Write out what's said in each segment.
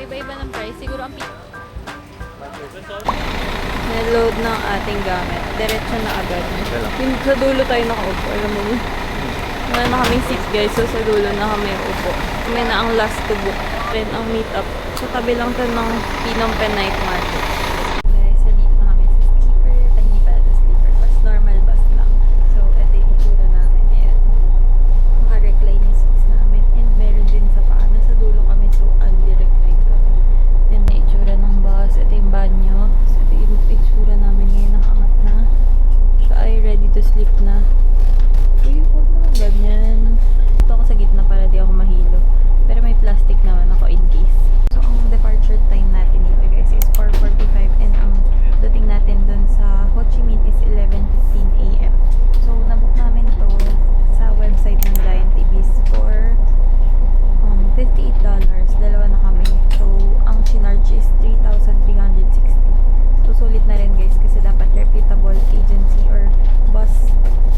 Iba-iba ng price. Siguro ang niload ng ating gamit. Diretso na agad. Yung sa dulo tayo nakaupo. Alam mo yun? Wala na kaming seats guys. So sa dulo na kami upo. Kami na ang last to book. Then ang meet-up. Sa tabi lang to ng Phnom Penh Night Market. Guys, dito na kami sa sleeper. Hindi pa ito sleeper bus. Normal bus lang. So ito yung itsura namin. Ayan. Maka-recline yung seats namin. And meron din sa paa. Nasa dulo kami. So undi-recline kami. Then na itsura ng bus. Ito yung banyo. So ito yung itsura namin ngayon. Nakaangat na. Siya ay ready to sleep na. Uy, huwag naman ganyan. Ito ako sa gitna para di ako mahilo. Pero may plastic naman ako in case. So, ang departure time natin dito guys is 4:45 and ang dating natin dun sa Ho Chi Minh is 11:15 AM. So, nabook namin to sa website ng Giant TVs for $58. Dalawa na kami. So, ang charge is 3,360. So, sulit na rin guys kasi dapat reputable agency or bus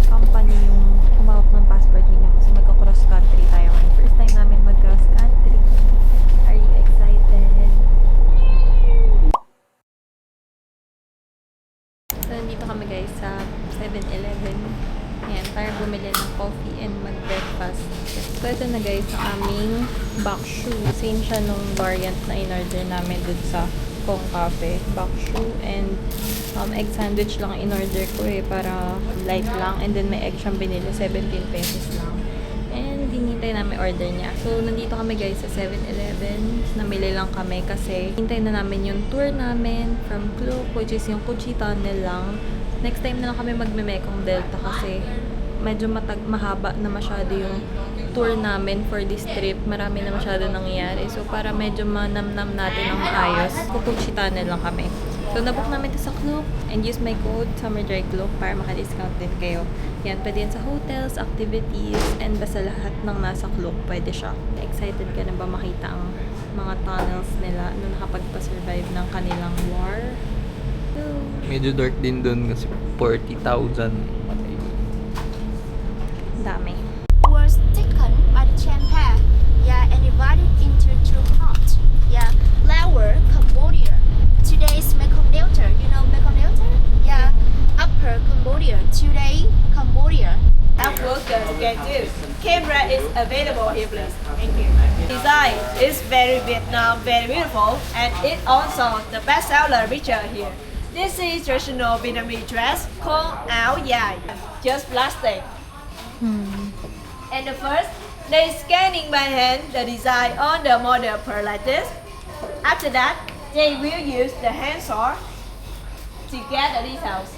company yung kumawak ng passport ninyo kasi magka-cross country tayo ngayon. First time namin mag-cross country. Are you excited? So, nandito kami guys sa 7-Eleven. Ayan, para bumili ng coffee and mag-breakfast. So, ito na guys ang aming bakshu. Same siya nung variant na in-order namin dun sa Kong Cafe. Bakshu and egg sandwich lang in-order ko para light lang. And then may egg siyang binili, 17 pesos lang. And hinintay namin order niya. So, nandito kami guys sa 7-Eleven. Namili lang kami kasi hintay na namin yung tour namin from Klook, which is yung Cu Chi Tunnel lang. Next time na lang kami magme-Mekong Delta kasi medyo mahaba na masyado yung tour namin for this trip. Marami na masyado nangyayari. So, para medyo manamnam natin ang maayos, Cu Chi Tunnel lang kami. So, nabook namin ito sa Klook and use my code SummerDry Klook para maka-discount din kayo. Yan, pwede yan sa hotels, activities, and basta lahat ng nasa Klook, pwede siya. Excited ka na ba makita ang mga tunnels nila nung nakapagpa-survive ng kanilang war? So, medyo dark din dun kasi 40,000. dami. Was taken by the Champagne, and divided into two parts. Lower Cambodia. Today's Mekong Delta. You know Mekong Delta? Upper Cambodia. Today Cambodia. Our workers can do. Camera is available here, please. Thank you. Design is very Vietnam, very beautiful, and it also the best seller picture here. This is traditional Vietnamese dress called áo dài, just plastic. And the first, they scanning by hand the design on the model per like this. After that, they will use the hand saw to get the details.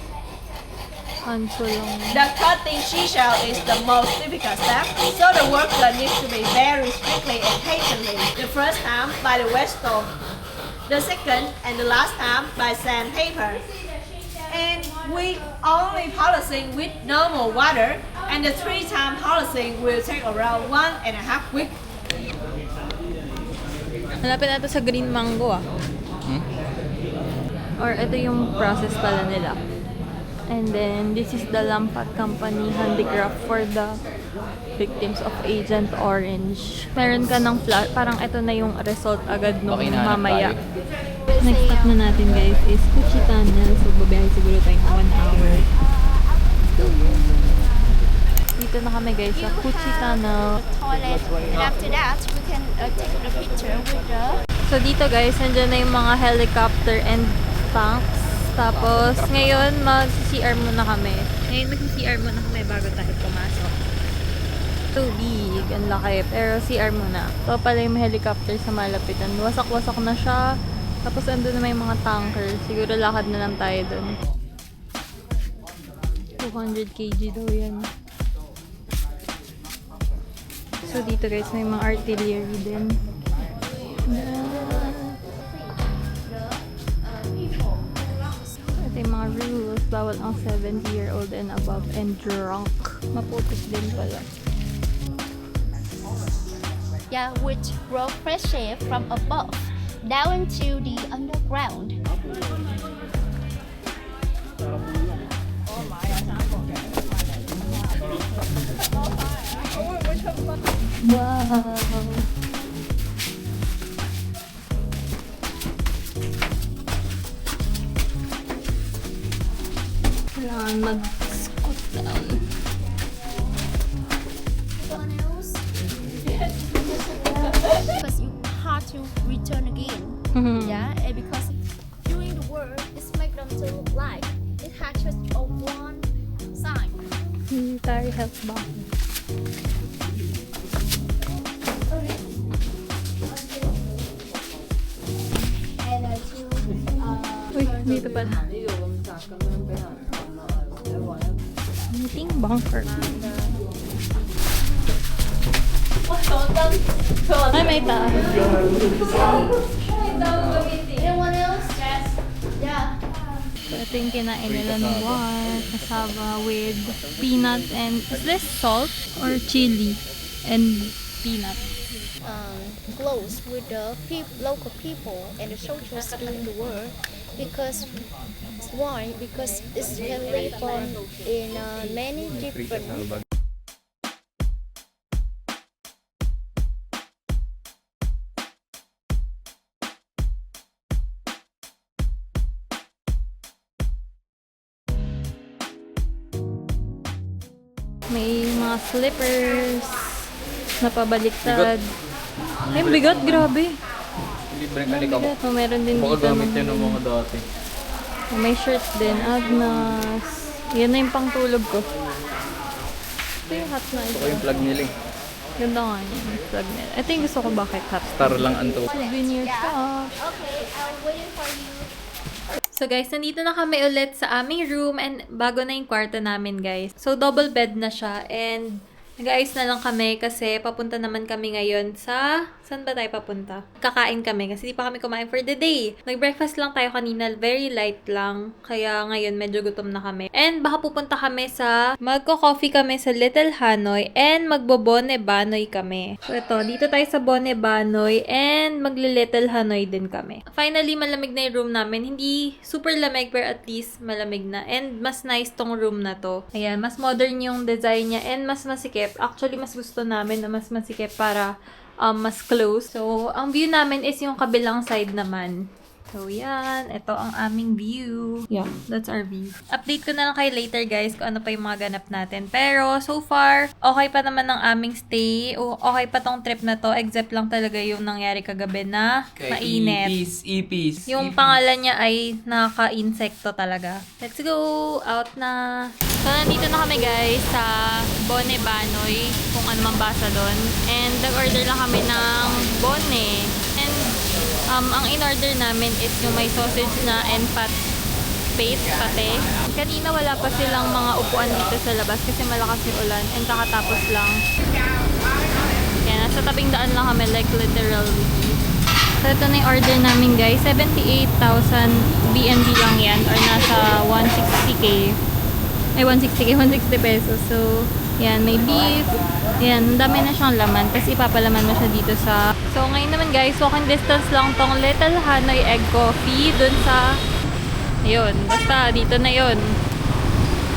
Hanso lang. The cutting seashell is the most difficult step, so the worker needs to be very strictly and patiently. The first time by the wet stone, the second and the last time by sandpaper. And we only polishing with normal water, and the 3-time polishing will take around 1.5 weeks. Malapit na ito sa Green Mango Or ito yung process pala nila. And then, this is the Lampat Company handicraft for the victims of Agent Orange. Meron ka ng parang ito na yung result agad nung mamaya. Next stop na natin guys is Cu Chi Tunnel. So, babiyahe siguro tayo 1 hour. Dito na kami guys sa Cu Chi Tunnel. Toilet. And after that, we can take a picture with the. So, dito guys, nandiyan na yung mga helicopter and tanks. Tapos, ngayon, mag-CR muna kami. Ngayon, mag-CR muna kami bago tayo pumasok. Tubig, ang laki. Pero CR muna. Ito pala yung helicopter sa malapitan. Wasak-wasak na siya. Tapos, andun na may mga tanker. Siguro lakad na lang tayo dun. 200 kg daw yan. So, dito guys, may mga artillery din. Ito yung mga rules. Bawal ang 70-year-old and above and drunk. Maputos din pala. Which roll fresh air from above down to the underground. Wow! mag-scoot down. Because you have to return again. Yeah, and because doing the work, it's make them to look like it has just on one side. Military health bag. And Uy, dito pala. Meeting bunker. Ay, may taas. anyone else? Yes. Yeah. So, ito yung kinain nila ng buwan. Kasama with peanut and... Is this salt or chili? And peanut. Close with the local people and the soldiers doing the work because why? Because it's can live on in many different. May mga slippers na pabaliktad. Ay, bigat, grabe. Libreng Ang alikaw. bigat. Oh, meron din Baka dito. gamit yun ng mga dati. Oh, may shirt din. Agnes. Yan na yung pangtulog ko. Ito yung hat na Ito ito. ko yung plug nila. Ganda nga yun. Yung plug nila. Ito yung gusto ko bakit hat. Star lang ang to. Souvenir shop. Okay, I'm waiting for you. So guys, nandito na kami ulit sa aming room and bago na yung kwarto namin guys. So double bed na siya and nag-ayos na lang kami kasi papunta naman kami ngayon sa... Saan ba tayo papunta? Kakain kami kasi di pa kami kumain for the day. Nag-breakfast lang tayo kanina, very light lang. Kaya ngayon medyo gutom na kami. And baka pupunta kami sa... Magko-coffee kami sa Little Hanoi and magbo-Bone Banoy kami. So ito, dito tayo sa Bone Banoy and magli-Little Hanoi din kami. Finally, malamig na yung room namin. Hindi super lamig pero at least malamig na. And mas nice tong room na to. Ayan, mas modern yung design niya and mas masikip. Actually, mas gusto namin na mas masikip para mas close. So, ang view namin is yung kabilang side naman. So, yan. Ito ang aming view. Yeah, that's our view. Update ko na lang kayo later, guys, kung ano pa yung mga ganap natin. Pero, so far, okay pa naman ang aming stay. O, okay pa tong trip na to. Except lang talaga yung nangyari kagabi na mainit. Ipis. Yung pangalan niya ay nakaka-insekto talaga. Let's go! Out na! So, nandito na kami guys sa Bone Banoy, kung ano man basa doon. And nag-order lang kami ng bone. And ang in-order namin is yung may sausage na and pate. Kanina wala pa silang mga upuan dito sa labas kasi malakas yung ulan and kakatapos lang. Yan, nasa tabing daan lang kami, like literally. So, ito na yung order namin guys. 78,000 BNB lang yan or nasa 160k. Ay, 160k, 160 pesos. So, yan, may beef. Yan, dami na siyang laman. Tapos ipapalaman mo siya dito sa... So, ngayon naman guys, walking distance lang tong Little Hanoi Egg Coffee dun sa... Ayun, basta dito na yun.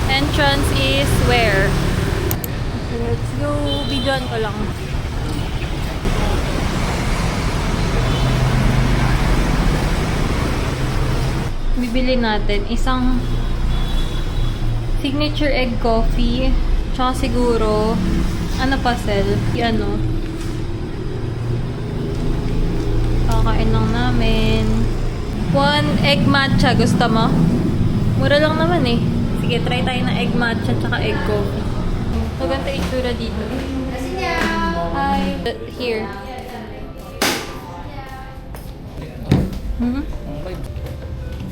Entrance is where? Let's go. Videoan ko lang. Bibili natin isang signature egg coffee, tsaka siguro, ano pa sel? Ano? Kakain lang namin. 1 egg matcha, gusto mo? Mura lang naman eh. Sige, try tayo ng egg matcha tsaka egg coffee. So, ganito yung itsura dito. Hi! Here.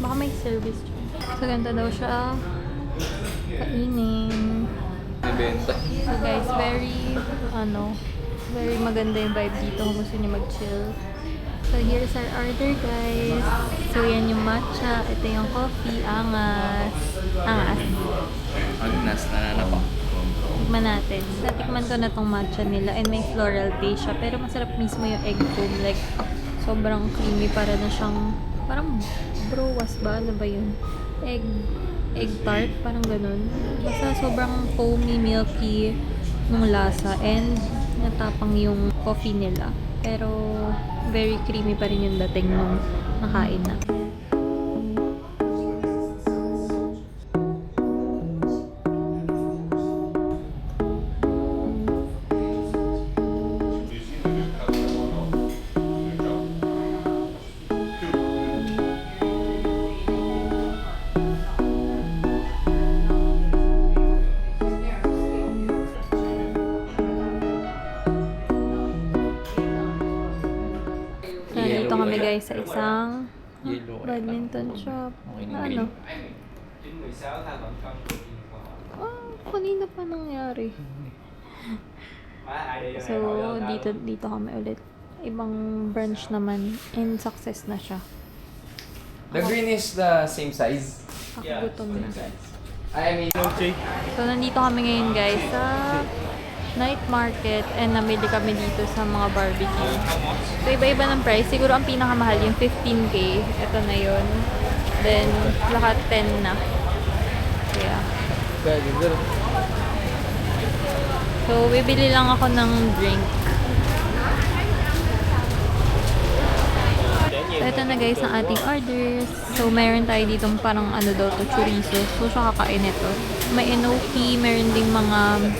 Baka may service dyan. So, ganito daw siya. Kainin. Ibenta. So guys, very maganda yung vibe dito kung gusto niyo mag-chill. So here's our order guys. So yan yung matcha, ito yung coffee, angas. Agnas na nanapa. Tikman natin. Natikman ko na tong matcha nila and may floral taste siya. Pero masarap mismo yung egg foam. Like, sobrang creamy para na siyang, parang browas ba? Ano ba yun? Egg tart, parang ganun. Basta sobrang foamy, milky nung lasa and natapang yung coffee nila. Pero very creamy pa rin yung dating nung nakain na. kami guys sa isang Yellow. badminton shop. Okay na Ano? Kanina pa nangyari. So, dito kami ulit. Ibang branch naman. And success na siya. The green is the same size. Nakagutom na. I mean, So, nandito kami ngayon guys sa night market and namili kami dito sa mga barbecue. So, iba-iba ng price. Siguro ang pinakamahal yung 15K. Ito na yun. Then, lahat 10 na. Kaya. So, bibili lang ako ng drink. So, ito na guys ang ating orders. So, meron tayo ditong parang ano daw to, chorizo. So, siya kakain ito. May enoki, meron ding mga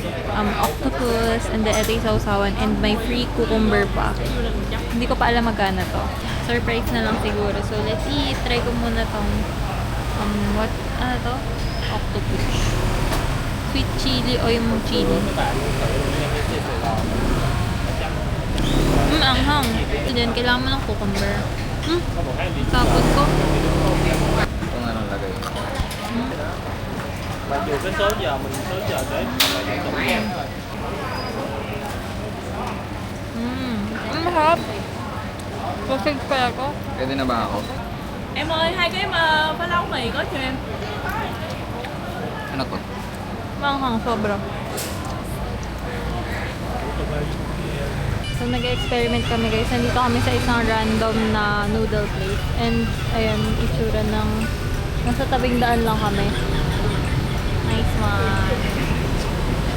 octopus, and then ito yung sausawan, and may free cucumber pa. Hindi ko pa alam magkano to. Surprise na lang siguro. So, let's eat. Try ko muna tong, ano to? Octopus. Sweet chili o yung chili. Anghang. And then, kailangan mo ng cucumber. Tapos ko. Ito nga lang lagay. Ang mahap. Perfect pala ko. Pwede na ba ako? Em ơi, hai cái mà phá lau mì có cho em. Ano to? Manghang, sobra. So, nag-experiment kami guys. Nandito kami sa isang random na noodle place. And, ayan, itsura ng... Nasa tabing daan lang kami. Nice one.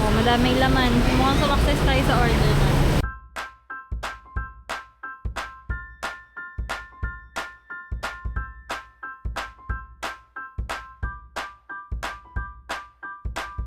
Oh, madaming laman. Mukhang sumakses tayo sa order na.